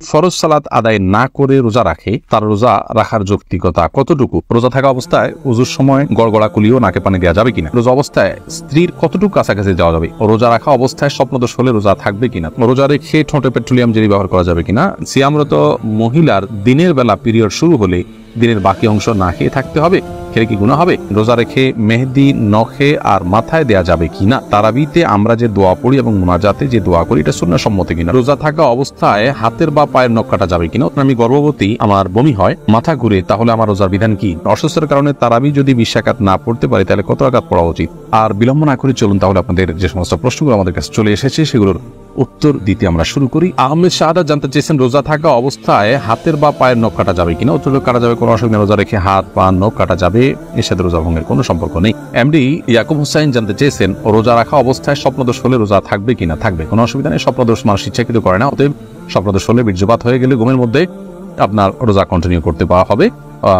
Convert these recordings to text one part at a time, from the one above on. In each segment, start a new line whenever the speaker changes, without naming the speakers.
ফরজ সালাত আদায় না করে রোজা রাখে তার রোজা রাখার যৌক্তিকতা কতটুকু? রোজা থাকা অবস্থায় ওযুর সময় গড়গড়া কুলিও নাকে পানি দেওয়া যাবে কিনা? রোজা অবস্থায় স্ত্রীর কতটুকু কাছাকাছি যাওয়া যাবে? রোজা রাখা অবস্থায় স্বপ্নদোষ হলে রোজা থাকবে কিনা? রোজা রেখে ঠোঁটে পেট্রোলিয়াম জেলি ব্যবহার করা যাবে কিনা? সিয়ামরত মহিলার দিনের বেলা পিরিয়ড শুরু হলে দিনের বাকি অংশ না খেয়ে থাকতে হবে, খেলে কি গুনাহ হবে? রোজা রেখে মেহেদি নখে আর মাথায় দেয়া যাবে কিনা? তারাবিতে আমরা যে দোয়া পড়ি এবং মুনাজাতে যে দোয়া করি এটা সুন্নাহ সম্মত কিনা? রোজা থাকা অবস্থায় হাতের বা পায়ের নখ কাটা যাবে কিনা? আমি গর্ভবতী, আমার বমি হয়, মাথা ঘুরে, তাহলে আমার রোজার বিধান কি? অসুস্থতার কারণে তারাবি যদি 20 রাকাত না পড়তে পারি তাহলে কত রাকাত পড়া উচিত? আর বিলম্ব না করে চলুন তাহলে আপনাদের যে সমস্ত প্রশ্নগুলো আমাদের কাছে চলে এসেছে সেগুলোর উত্তর দিতে আমরা শুরু করি। আহমেদ শাহাদাত জানতে চেয়েছেন রোজা থাকা অবস্থায় হাতের বা পায়ের নখ কাটা যাবে কিনা? উত্তর কাটা যাবে, কোনো অসুবিধা। রোজা রেখে হাত পা নখ কাটা যাবে, এর সাথে রোজা ভঙ্গের কোনো সম্পর্ক নেই। এমডি ইয়াকুব হুসাইন জানতে চেয়েছেন রোজা রাখা অবস্থায় স্বপ্নদোষ হলে রোজা থাকবে কিনা? থাকবে, কোনো অসুবিধা নেই। স্বপ্নদোষ মানুষ ইচ্ছাকৃত করে না, অতএব স্বপ্নদোষ হলে বীর্যপাত হয়ে গেলে ঘুমের মধ্যে আপনার রোজা কন্টিনিউ করতে পারা হবে।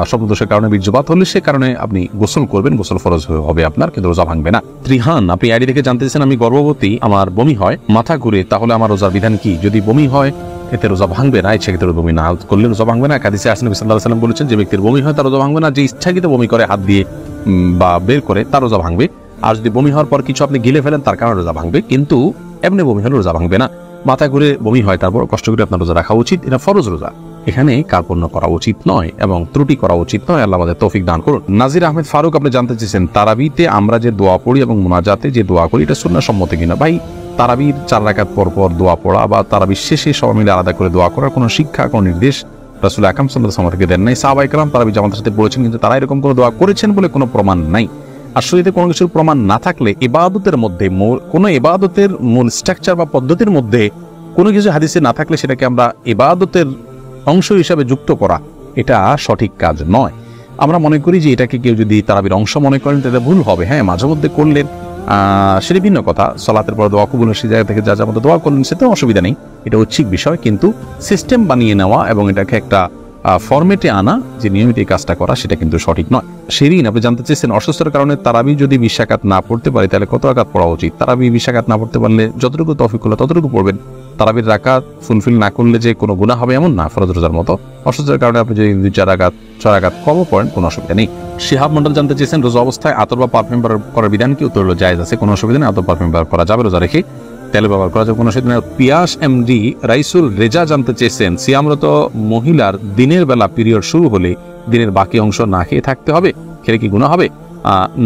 স্বপ্নদোষের কারণে বীর্যপাত হলে সে কারণে আপনি গোসল করবেন, গোসল ফরজ হবে আপনার, কিন্তু রোজা ভাঙবে না। ত্রিহান আপনি আইডি থেকে জানতে চাইছেন আমি গর্ভবতী, আমার বমি হয়, মাথা ঘুরে, তাহলে আমার রোজার বিধান কি? যদি বমি হয় এতে রোজা ভাঙবে না, ইচ্ছাকৃত বমি না করলে রোজা ভাঙবে না। হাদিসে আসেন নবী সাল্লাল্লাহু আলাইহি ওয়াসাল্লাম বলেছেন যে ব্যক্তির বমি হয় তার রোজা ভাঙবে না, যে ইচ্ছাকৃত বমি করে হাত দিয়ে বা বের করে তার রোজা ভাঙবে। আর যদি বমি হওয়ার পর কিছু আপনি গিলে ফেলেন তার কারণে রোজা ভাঙবে, কিন্তু এমনি বমি হলে রোজা ভাঙবে না। মাথা ঘুরে বমি হয় তারপর কষ্ট করে আপনার রোজা রাখা উচিত, এটা ফরজ রোজা, এখানে কার্পণ্য করা উচিত নয় এবং ত্রুটি করা উচিত নয়। আল্লাহ আমাদের তৌফিক দান করুন। নাজির আহমেদ ফারুক আপনি জানতে চেয়েছেন তারাবিতে আমরা যে দোয়া পড়ি এবং মুনাজাতে যে দোয়া করি এটা সুন্নাহ সম্মত কিনা? ভাই, তারাবির 4 রাকাত পর পর দোয়া পড়া বা তারাবির শেষে সবাই মিলে আলাদা করে দোয়া করার কোনো শিক্ষা, কোনো নির্দেশ রাসূল আকরাম সাল্লাল্লাহু আলাইহি ওয়াসাল্লাম থেকে দেন নাই। সাহাবায়ে কেরাম তারাবি জামাতের সাথে পড়েছেন, কিন্তু তারা এরকম কোনো দোয়া করেছেন বলে কোনো প্রমাণ নাই। আর শরীরে কোনো কিছুর প্রমাণ না থাকলে ইবাদতের মধ্যে কোনো ইবাদতের মূল স্ট্রাকচার বা পদ্ধতির মধ্যে কোনো কিছু হাদিসে না থাকলে সেটাকে আমরা ইবাদতের অংশ হিসাবে যুক্ত করা এটা সঠিক কাজ নয়। আমরা মনে করি যে এটাকে কেউ যদি তারাবির অংশ মনে করেন তাহলে ভুল হবে। হ্যাঁ, মাঝে মধ্যে করলেন সেটা ভিন্ন কথা, সালাতের পর দোয়া কবুল সেই জায়গা থেকে যা যা মতো দোয়া করলেন সেটাও অসুবিধা নেই, এটা ঐচ্ছিক বিষয়। কিন্তু সিস্টেম বানিয়ে নেওয়া এবং এটাকে একটা ফরম্যাটে আনা যে নিয়মিত এই কাজটা করা সেটা কিন্তু সঠিক নয়। শিরিন আপনি জানতে চেয়েছেন অসুস্থতার কারণে তারাবি যদি 20 রাকাত না পড়তে পারি তাহলে কত রাকাত পড়া উচিত? তারাবি 20 রাকাত না পড়তে পারলে যতটুকু তৌফিক হলো ততটুকু পড়বেন। তারাবির রাকাত ফুলফিল না করলে যে কোনো গুনাহ হবে এমন না, ফরজ রোজার মতো। অসুস্থতার কারণে আপনি যদি 2-4 রাকাত 6 রাকাত কমও পড়েন কোনো অসুবিধা নেই। শিহাব মন্ডল জানতে চেয়েছেন রোজা অবস্থায় আতর বা পারফিউম করার বিধান কি? উত্তর হলো জায়েজ আছে, কোনো অসুবিধা নেই। আতর পারফিউম ব্যবহার করা যাবে, রোজা রেখে তেল ব্যবহার করা যাবে, কোনো অসুবিধা নেই। পিয়াস এমডি রাইসুল রেজা জানতে চেয়েছেন সিয়ামরত মহিলার দিনের বেলা পিরিয়ড শুরু হলে দিনের বাকি অংশ না খেয়ে থাকতে হবে, খেলে কি গুনাহ হবে?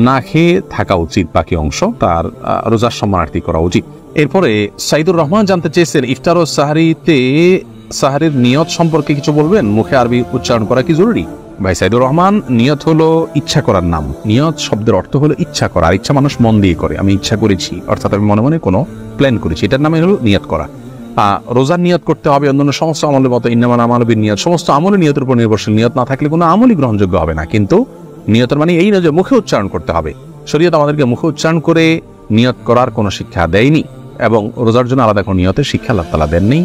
না খেয়ে থাকা উচিত, বাকি অংশ তার রোজার সম্মানার্থী করা উচিত। এরপরে সাইদুর রহমান জানতে চেয়েছেন ইফতার ও সাহারিতে সাহারির নিয়ত সম্পর্কে কিছু বলবেন, মুখে আরবি উচ্চারণ করা কি জরুরি? ভাই সাইদুর রহমান, নিয়ত হলো ইচ্ছা করার নাম। নিয়ত শব্দের অর্থ হলো ইচ্ছা করা, আর ইচ্ছা মানুষ মন দিয়ে করে। আমি ইচ্ছা করেছি অর্থাৎ আমি মনে মনে কোনো প্ল্যান করেছি, এটার নামে হলো নিয়ত করা। রোজার নিয়ত করতে হবে অন্যান্য সমস্ত আমলের মতো, ইন্নামাল আমালু বিন্নিয়াত, সমস্ত আমলের নিয়তের উপর নির্ভরশীল। নিয়ত না থাকলে কোনো আমলই গ্রহণযোগ্য হবে না। কিন্তু নিয়তের মানে এই না যে মুখে উচ্চারণ করতে হবে। শরীয়ত আমাদেরকে মুখে উচ্চারণ করে নিয়ত করার কোনো শিক্ষা দেয়নি এবং রোজার জন্য আলাদা কোনো নিয়তের শিক্ষা আল্লাহ তাআলা দেননি।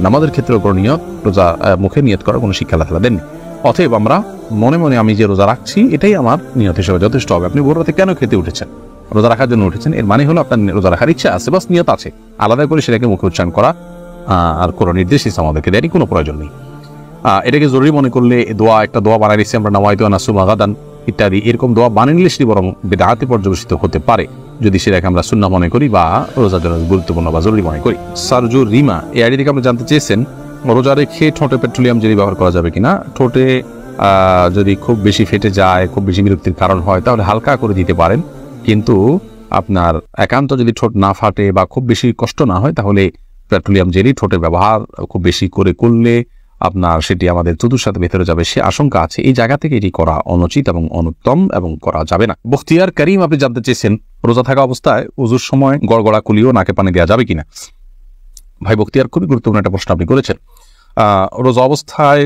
নামাজের ক্ষেত্রে কোনো নিয়ত, রোজা মুখে নিয়ত করার কোনো শিক্ষা আল্লাহ তাআলা দেননি। অতএব আমরা মনে মনে আমি যে রোজা রাখছি এটাই আমার নিয়ত হিসেবে যথেষ্ট হবে। আপনি ভোর রাতে কেন খেতে উঠেছেন? রোজা রাখার জন্য উঠেছেন, এর মানে হলো আপনার রোজা রাখার ইচ্ছা আছে, বাস নিয়ত আছে। আলাদা করে সেটাকে মুখে উচ্চারণ করা আর কোনো নির্দেশ আমাদেরকে দেয়নি, কোনো প্রয়োজন নেই। এটাকে জরুরি মনে করলে একটা দোয়া বানাই দিচ্ছি আমরা, নাওয়াইতু আন আসুমা গাদান ইত্যাদি, এরকম দোয়া বানিয়ে নিলে সেটি বরং বিদআতে পর্যবেসিত হতে পারে যদি সেটাকে আমরা সুন্নাহ মনে করি বা রোজার জন্য গুরুত্বপূর্ণ বা জরুরি মনে করি। সারজু রিমা এই আইডি থেকে আপনি জানতে চেয়েছেন রোজা রেখে ঠোঁটে পেট্রোলিয়াম জেলি ব্যবহার করা যাবে কিনা? ঠোঁটে যদি খুব বেশি ফেটে যায়, খুব বেশি বিরক্তির কারণ হয় তাহলে হালকা করে দিতে পারেন, কিন্তু আপনার একান্ত যদি ঠোঁট না ফাটে বা খুব বেশি কষ্ট না হয় তাহলে পেট্রোলিয়াম জেলি ঠোঁটের ব্যবহার খুব বেশি করে করলে আপনার সেটি আমাদের থুতুর সাথে ভেতরে যাবে, সে আশঙ্কা আছে। এই জায়গা থেকে এটি করা অনুচিত এবং অনুত্তম এবং করা যাবে না। বখতিয়ার করিম আপনি জানতে চেয়েছেন রোজা থাকা অবস্থায় ওযুর সময় গড়গড়া কুলিও নাকে পানি দেওয়া যাবে কিনা? ভাই বখতিয়ার, খুবই গুরুত্বপূর্ণ একটা প্রশ্ন আপনি করেছেন। রোজা অবস্থায়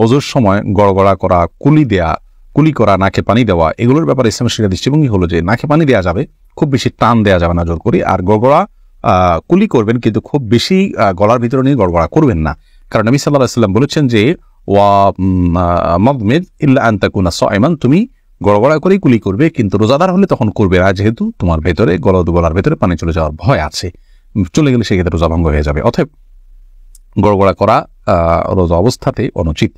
ওযুর সময় গড়গড়া করা, কুলি করা, নাকে পানি দেওয়া, এগুলোর ব্যাপারে ইসলামের শিক্ষা দৃষ্টিভঙ্গি হলো যে নাকে পানি দেওয়া যাবে, খুব বেশি টান দেওয়া যাবে না জোর করে। আর গড়গড়া কুলি করবেন কিন্তু খুব বেশি গলার ভিতরে নিয়ে গড়গড়া করবেন না, কারণ নবী সাল্লাল্লাহু আলাইহি ওয়াসাল্লাম বলেছেন যে ওয়া মাদমিদ ইল্লা আন তাকুনা সাইমান, তুমি গড়গড়া করেই কুলি করবে, কিন্তু রোজাদার হলে তখন করবে না, যেহেতু তোমার ভেতরে গলার ভেতরে পানি চলে যাওয়ার ভয় আছে, চলে গেলে সেক্ষেত্রে রোজা ভঙ্গ হয়ে যাবে। অতএব গড়গড়া করা রোজা অবস্থাতে অনুচিত,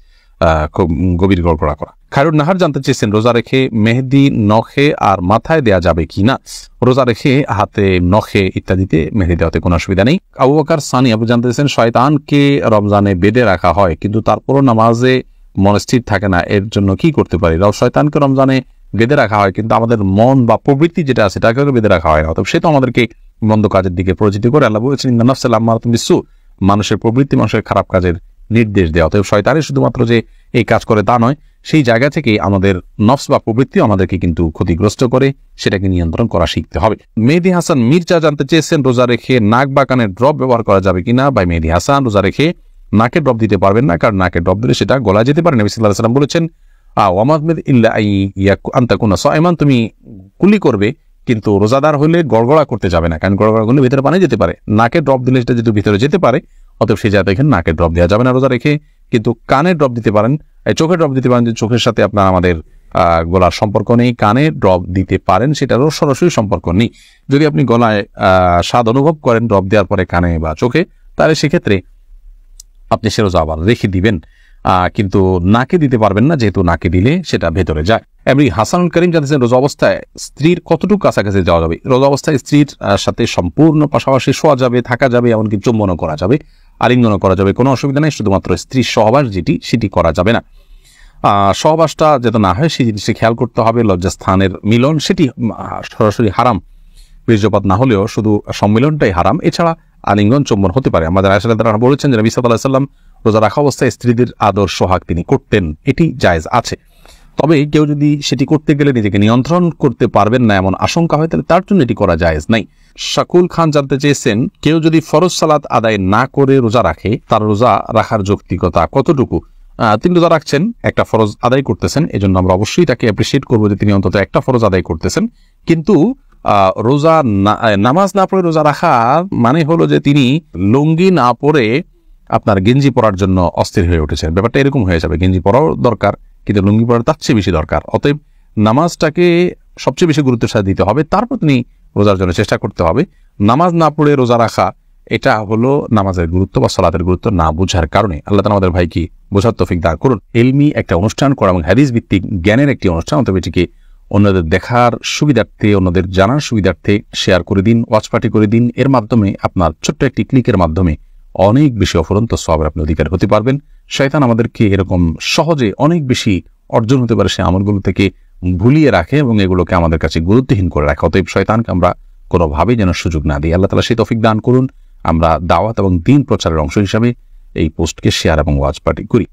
খুব গভীর গড়গড়া করা। খায়রুন নাহার জানতে চেয়েছেন রোজা রেখে মেহেদি নখে আর মাথায় দেয়া যাবে কিনা? রোজা রেখে হাতে, নখে ইত্যাদিতে মেহেদি দেওয়াতে কোনো অসুবিধা নেই। আবু বকর সানি আপনি জানতে চেয়েছেন শয়তানকে রমজানে বেঁধে রাখা হয় কিন্তু তারপরও নামাজে মনস্থির থাকে না, এর জন্য কি করতে পারি? শয়তানকে রমজানে বেঁধে রাখা হয় কিন্তু আমাদের মন বা প্রবৃত্তি যেটা আছে তাকে বেঁধে রাখা হয় না, অতএব সে তো আমাদেরকে মন্দ কাজের দিকে পরিচিত করে। আল্লাহ বলেছেন ইন্না নাফসা লাম্মারাতুন বিসসু, মানুষের প্রবৃত্তি মানুষের খারাপ কাজের নির্দেশ দেওয়া। অতএব শয়তানের শুধুমাত্র যে এই কাজ করে তা নয়, সেই জায়গা থেকে আমাদের নফস বা প্রবৃত্তি আমাদেরকে কিন্তু ক্ষতিগ্রস্ত করে, সেটাকে নিয়ন্ত্রণ করা শিখতে হবে। মেহেদি হাসান মির্জা জানতে চেয়েছেন রোজা রেখে নাক বা কানের ড্রপ ব্যবহার করা যাবে কিনা? ভাই মেহেদি হাসান, রোজা রেখে নাকে ড্রপ দিতে পারবেন না, কারণ নাকে ড্রপ দিলে সেটা গলায় যেতে পারে। নবী সাল্লাল্লাহু আলাইহি ওয়াসাল্লাম বলেছেন ওয়ামাদমিদ ইল্লা আন তাকুনা সাইমান, তুমি কুলি করবে কিন্তু রোজাদার হলে গড়গড়া করতে যাবে না, কারণ গড়গড়া করলে ভিতরে পানি যেতে পারে। নাকে ড্রপ দিলে সেটা যেহেতু ভিতরে যেতে পারে, অতএব সেই জায়গায় এখানে নাকে ড্রপ দেওয়া যাবে না রোজা রেখে। কিন্তু কানে ড্রপ দিতে পারেন, চোখে ড্রপ দিতে পারেন, যে চোখের সাথে আপনার আমাদের গলার সম্পর্ক নেই, কানে ড্রপ দিতে পারেন, সেটারও সরাসরি সম্পর্ক নেই। যদি আপনি গলায় স্বাদ অনুভব করেন ড্রপ দেওয়ার পরে কানে বা চোখে, তাহলে সেক্ষেত্রে আপনি সে রোজা আবার রেখে দিবেন, কিন্তু নাকে দিতে পারবেন না, যেহেতু নাকে দিলে সেটা ভেতরে যায়। এমনি হাসানুল করিম জানতেছেন রোজা অবস্থায় স্ত্রীর কতটুকু কাছাকাছি যাওয়া যাবে? রোজা অবস্থায় স্ত্রীর সাথে সম্পূর্ণ পাশাপাশি শোয়া যাবে, থাকা যাবে, এমনকি চুম্বনও করা যাবে, আলিঙ্গনও করা যাবে, কোনো অসুবিধা নেই। শুধুমাত্র স্ত্রীর সহবাস সেটি করা যাবে না। সহবাসটা যাতে না হয় সেই জিনিসটি খেয়াল করতে হবে। লজ্জাস্থানের মিলন সেটি সরাসরি হারাম, বীর্যপাত না হলেও শুধু সম্মিলনটাই হারাম। এছাড়া আলিঙ্গন চুম্বন হতে পারে। আমাদের আয়েশা রাদিয়াল্লাহু আনহা বলেছেন যে নবী সাল্লাল্লাহু আলাইহি ওয়াসাল্লাম রোজা রাখা অবস্থায় স্ত্রীদের আদর সোহাগ তিনি করতেন, এটি জায়েজ আছে। তবে কেউ যদি সেটি করতে গেলে নিজেকে নিয়ন্ত্রণ করতে পারবেন না এমন আশঙ্কা হয়, তাহলে তার জন্য এটি করা জায়েজ নাই। শাকুল খান জানতে চেয়েছেন কেউ যদি ফরজ সালাত আদায় না করে রোজা রাখে, তার রোজা রাখার যৌক্তিকতা কতটুকু? তিনি রোজা রাখছেন, একটা ফরজ আদায় করতেছেন, এজন্য আমরা অবশ্যই তাকে অ্যাপ্রিসিয়েট করবো যে তিনি অন্তত একটা ফরজ আদায় করতেছেন। কিন্তু রোজা নামাজ না পড়ে রোজা রাখা মানে হলো যে তিনি লুঙ্গি না পরে আপনার গেঞ্জি পরার জন্য অস্থির হয়ে উঠেছেন। ব্যাপারটা এরকম হয়ে যাবে, গেঞ্জি পরাও দরকার কিন্তু লুঙ্গি পরার তার চেয়ে বেশি দরকার। অতএব নামাজটাকে সবচেয়ে বেশি গুরুত্বের সাথে দিতে হবে, তারপর তিনি রোজার জন্য চেষ্টা করতে হবে। নামাজ না পড়ে রোজা রাখা এটা হলো নামাজের গুরুত্ব বা সালাতের গুরুত্ব না বুঝার কারণে। আল্লাহ তাআলা আমাদের ভাইকে বোঝার তৌফিক দান করুন। ইলমি একটা অনুষ্ঠান করা এবং হাদিস ভিত্তিক জ্ঞানের একটি অনুষ্ঠান, অতএব এটিকে অন্যদের দেখার সুবিধার্থে, অন্যদের জানার সুবিধার্থে শেয়ার করে দিন, ওয়াচ পার্টি করে দিন। এর মাধ্যমে আপনার ছোট্ট একটি ক্লিকের মাধ্যমে অনেক বেশি অফুরন্ত সওয়াবের আপনি অধিকার হতে পারবেন। শয়তান আমাদেরকে এরকম সহজে অনেক বেশি অর্জন হতে পারে সে আমলগুলো থেকে ভুলিয়ে রাখে এবং এগুলোকে আমাদের কাছে গুরুত্বহীন করে রাখে। অতএব শয়তানকে আমরা কোনোভাবেই যেন সুযোগ না দিই। আল্লাহ তাআলা সেই তৌফিক দান করুন। আমরা দাওয়াত এবং দ্বীন প্রচারের অংশ হিসাবে এই পোস্টকে শেয়ার এবং ওয়াচ পার্টি করি।